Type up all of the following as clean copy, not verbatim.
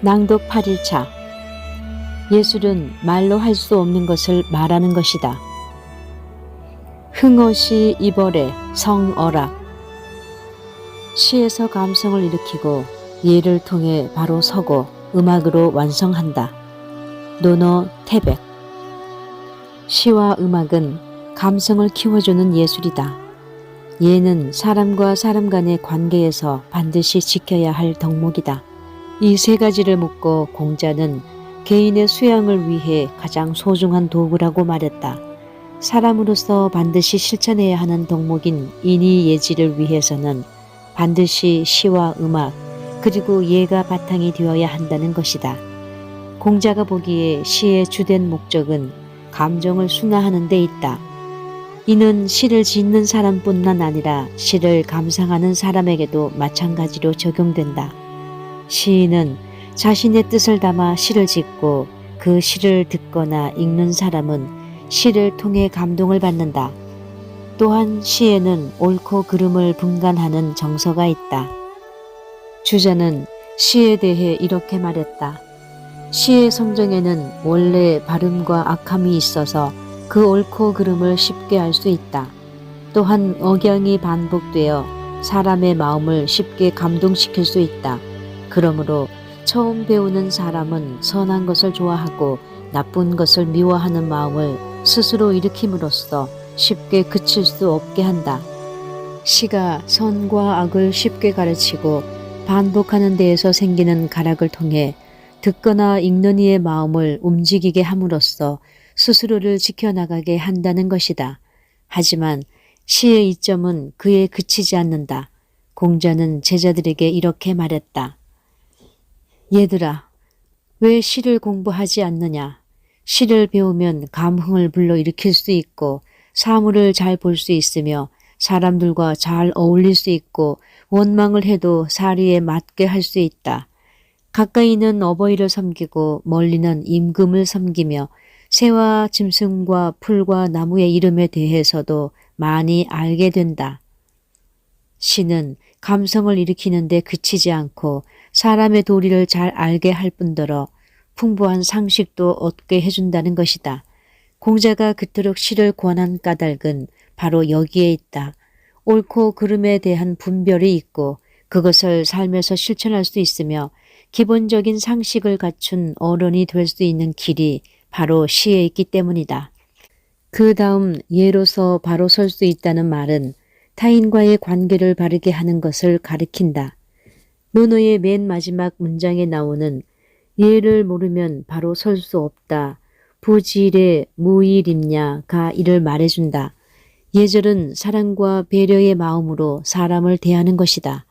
낭독 8일차. 예술은 말로 할 수 없는 것을 말하는 것이다. 흥어시 이벌의 성어락. 시에서 감성을 일으키고 예를 통해 바로 서고 음악으로 완성한다. 논어 태백. 시와 음악은 감성을 키워주는 예술이다. 예는 사람과 사람 간의 관계에서 반드시 지켜야 할 덕목이다. 이 세 가지를 묻고 공자는 개인의 수양을 위해 가장 소중한 도구라고 말했다. 사람으로서 반드시 실천해야 하는 덕목인 인의예지를 위해서는 반드시 시와 음악 그리고 예가 바탕이 되어야 한다는 것이다. 공자가 보기에 시의 주된 목적은 감정을 순화하는 데 있다. 이는 시를 짓는 사람뿐만 아니라 시를 감상하는 사람에게도 마찬가지로 적용된다. 시인은 자신의 뜻을 담아 시를 짓고 그 시를 듣거나 읽는 사람은 시를 통해 감동을 받는다. 또한 시에는 옳고 그름을 분간하는 정서가 있다. 주자는 시에 대해 이렇게 말했다. 시의 성정에는 원래 발음과 악함이 있어서 그 옳고 그름을 쉽게 알 수 있다. 또한 억양이 반복되어 사람의 마음을 쉽게 감동시킬 수 있다. 그러므로 처음 배우는 사람은 선한 것을 좋아하고 나쁜 것을 미워하는 마음을 스스로 일으킴으로써 쉽게 그칠 수 없게 한다. 시가 선과 악을 쉽게 가르치고 반복하는 데에서 생기는 가락을 통해 듣거나 읽는 이의 마음을 움직이게 함으로써 스스로를 지켜나가게 한다는 것이다. 하지만 시의 이점은 그에 그치지 않는다. 공자는 제자들에게 이렇게 말했다. 얘들아, 왜 시를 공부하지 않느냐? 시를 배우면 감흥을 불러일으킬 수 있고 사물을 잘 볼 수 있으며 사람들과 잘 어울릴 수 있고 원망을 해도 사리에 맞게 할 수 있다. 가까이는 어버이를 섬기고 멀리는 임금을 섬기며 새와 짐승과 풀과 나무의 이름에 대해서도 많이 알게 된다. 시는 감성을 일으키는 데 그치지 않고 사람의 도리를 잘 알게 할 뿐더러 풍부한 상식도 얻게 해준다는 것이다. 공자가 그토록 시를 권한 까닭은 바로 여기에 있다. 옳고 그름에 대한 분별이 있고 그것을 삶에서 실천할 수 있으며 기본적인 상식을 갖춘 어른이 될 수 있는 길이 바로 시에 있기 때문이다. 그 다음 예로서 바로 설 수 있다는 말은 타인과의 관계를 바르게 하는 것을 가리킨다. 논어의 맨 마지막 문장에 나오는 예를 모르면 바로 설 수 없다. 부지일에 무일임냐가 이를 말해준다. 예절은 사랑과 배려의 마음으로 사람을 대하는 것이다.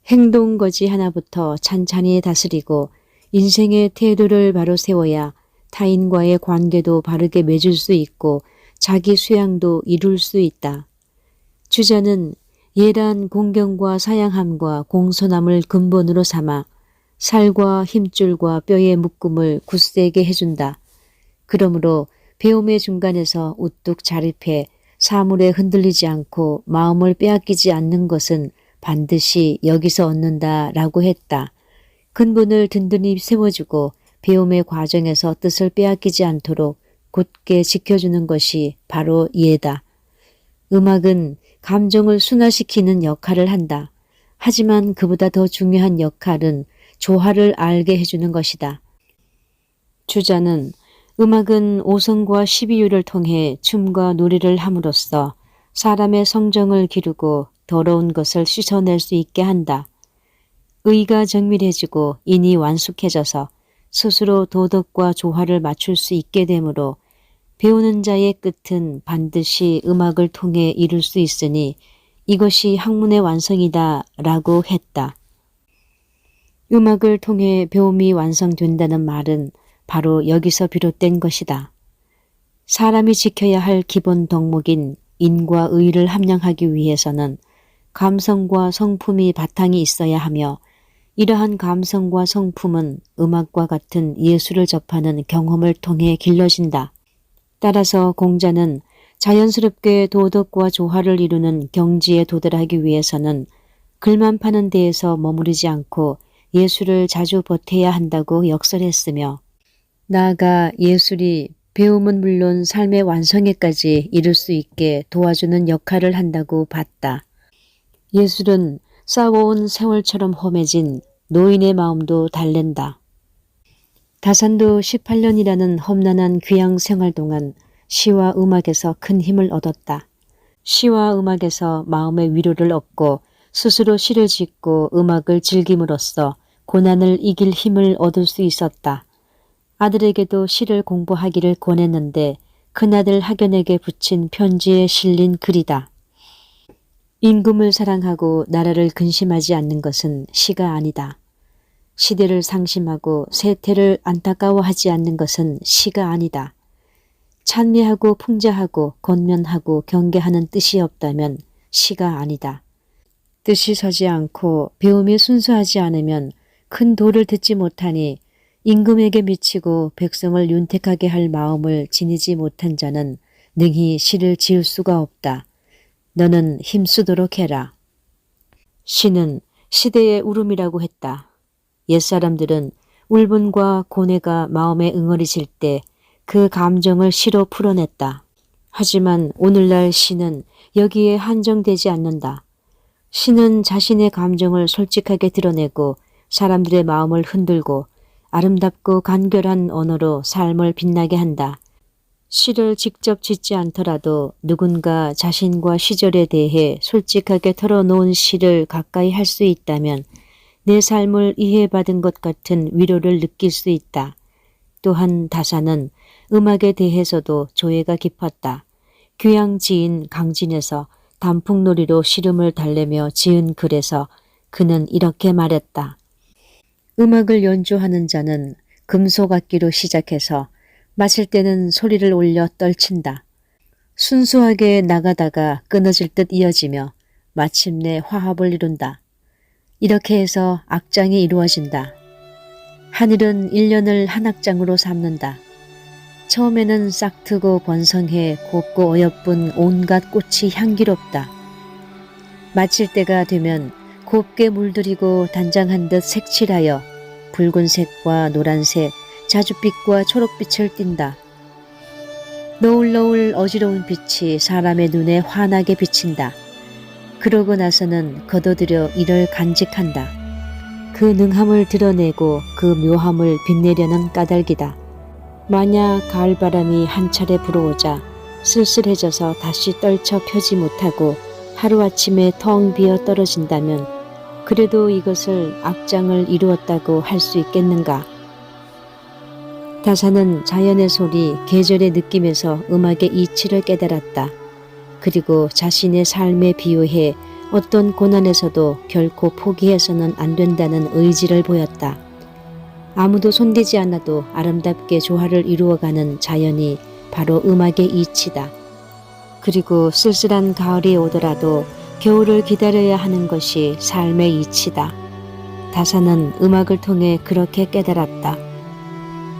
행동거지 하나부터 찬찬히 다스리고 인생의 태도를 바로 세워야 타인과의 관계도 바르게 맺을 수 있고 자기 수양도 이룰 수 있다. 주자는 예란 공경과 사양함과 공손함을 근본으로 삼아 살과 힘줄과 뼈의 묶음을 굳세게 해준다. 그러므로 배움의 중간에서 우뚝 자립해 사물에 흔들리지 않고 마음을 빼앗기지 않는 것은 반드시 여기서 얻는다라고 했다. 근본을 든든히 세워주고 배움의 과정에서 뜻을 빼앗기지 않도록 굳게 지켜주는 것이 바로 예다. 음악은 감정을 순화시키는 역할을 한다. 하지만 그보다 더 중요한 역할은 조화를 알게 해주는 것이다. 주자는 음악은 오성과 시비유를 통해 춤과 노래를 함으로써 사람의 성정을 기르고 더러운 것을 씻어낼 수 있게 한다. 의가 정밀해지고 인이 완숙해져서 스스로 도덕과 조화를 맞출 수 있게 되므로 배우는 자의 끝은 반드시 음악을 통해 이룰 수 있으니 이것이 학문의 완성이다 라고 했다. 음악을 통해 배움이 완성된다는 말은 바로 여기서 비롯된 것이다. 사람이 지켜야 할 기본 덕목인 인과 의를 함양하기 위해서는 감성과 성품이 바탕이 있어야 하며 이러한 감성과 성품은 음악과 같은 예술을 접하는 경험을 통해 길러진다. 따라서 공자는 자연스럽게 도덕과 조화를 이루는 경지에 도달하기 위해서는 글만 파는 데에서 머무르지 않고 예술을 자주 보태야 한다고 역설했으며 나아가 예술이 배움은 물론 삶의 완성에까지 이룰 수 있게 도와주는 역할을 한다고 봤다. 예술은 쌓아온 세월처럼 험해진 노인의 마음도 달랜다. 다산도 18년이라는 험난한 귀양 생활 동안 시와 음악에서 큰 힘을 얻었다. 시와 음악에서 마음의 위로를 얻고 스스로 시를 짓고 음악을 즐김으로써 고난을 이길 힘을 얻을 수 있었다. 아들에게도 시를 공부하기를 권했는데 큰아들 학연에게 붙인 편지에 실린 글이다. 임금을 사랑하고 나라를 근심하지 않는 것은 시가 아니다. 시대를 상심하고 세태를 안타까워하지 않는 것은 시가 아니다. 찬미하고 풍자하고 권면하고 경계하는 뜻이 없다면 시가 아니다. 뜻이 서지 않고 배움이 순수하지 않으면 큰 도를 듣지 못하니 임금에게 미치고 백성을 윤택하게 할 마음을 지니지 못한 자는 능히 시를 지을 수가 없다. 너는 힘쓰도록 해라. 시는 시대의 울음이라고 했다. 옛사람들은 울분과 고뇌가 마음에 응어리질 때 그 감정을 시로 풀어냈다. 하지만 오늘날 시는 여기에 한정되지 않는다. 시는 자신의 감정을 솔직하게 드러내고 사람들의 마음을 흔들고 아름답고 간결한 언어로 삶을 빛나게 한다. 시를 직접 짓지 않더라도 누군가 자신과 시절에 대해 솔직하게 털어놓은 시를 가까이 할 수 있다면 내 삶을 이해받은 것 같은 위로를 느낄 수 있다. 또한 다산은 음악에 대해서도 조예가 깊었다. 귀양지인 강진에서 단풍놀이로 시름을 달래며 지은 글에서 그는 이렇게 말했다. 음악을 연주하는 자는 금속악기로 시작해서 마칠 때는 소리를 올려 떨친다. 순수하게 나가다가 끊어질 듯 이어지며 마침내 화합을 이룬다. 이렇게 해서 악장이 이루어진다. 하늘은 1년을 한 악장으로 삼는다. 처음에는 싹트고 번성해 곱고 어여쁜 온갖 꽃이 향기롭다. 마칠 때가 되면 곱게 물들이고 단장한 듯 색칠하여 붉은색과 노란색, 자줏빛과 초록빛을 띈다. 너울너울 어지러운 빛이 사람의 눈에 환하게 비친다. 그러고 나서는 걷어들여 이를 간직한다. 그 능함을 드러내고 그 묘함을 빛내려는 까닭이다. 만약 가을바람이 한 차례 불어오자 쓸쓸해져서 다시 떨쳐 펴지 못하고 하루아침에 텅 비어 떨어진다면 그래도 이것을 악장을 이루었다고 할 수 있겠는가? 다산은 자연의 소리, 계절의 느낌에서 음악의 이치를 깨달았다. 그리고 자신의 삶에 비유해 어떤 고난에서도 결코 포기해서는 안 된다는 의지를 보였다. 아무도 손대지 않아도 아름답게 조화를 이루어가는 자연이 바로 음악의 이치다. 그리고 쓸쓸한 가을이 오더라도 겨울을 기다려야 하는 것이 삶의 이치다. 다산은 음악을 통해 그렇게 깨달았다.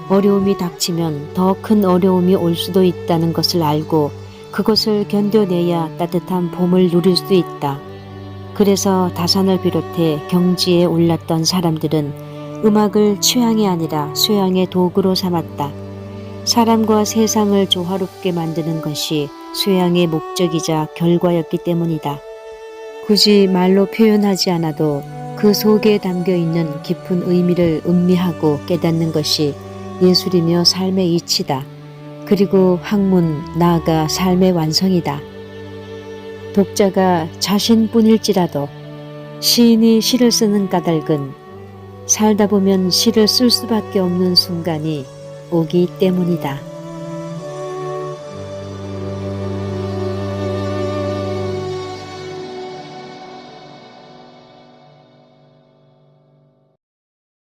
어려움이 닥치면 더 큰 어려움이 올 수도 있다는 것을 알고 그것을 견뎌내야 따뜻한 봄을 누릴 수 있다. 그래서 다산을 비롯해 경지에 올랐던 사람들은 음악을 취향이 아니라 수양의 도구로 삼았다. 사람과 세상을 조화롭게 만드는 것이 수양의 목적이자 결과였기 때문이다. 굳이 말로 표현하지 않아도 그 속에 담겨있는 깊은 의미를 음미하고 깨닫는 것이 예술이며 삶의 이치다. 그리고 학문, 나아가 삶의 완성이다. 독자가 자신뿐일지라도 시인이 시를 쓰는 까닭은 살다 보면 시를 쓸 수밖에 없는 순간이 오기 때문이다.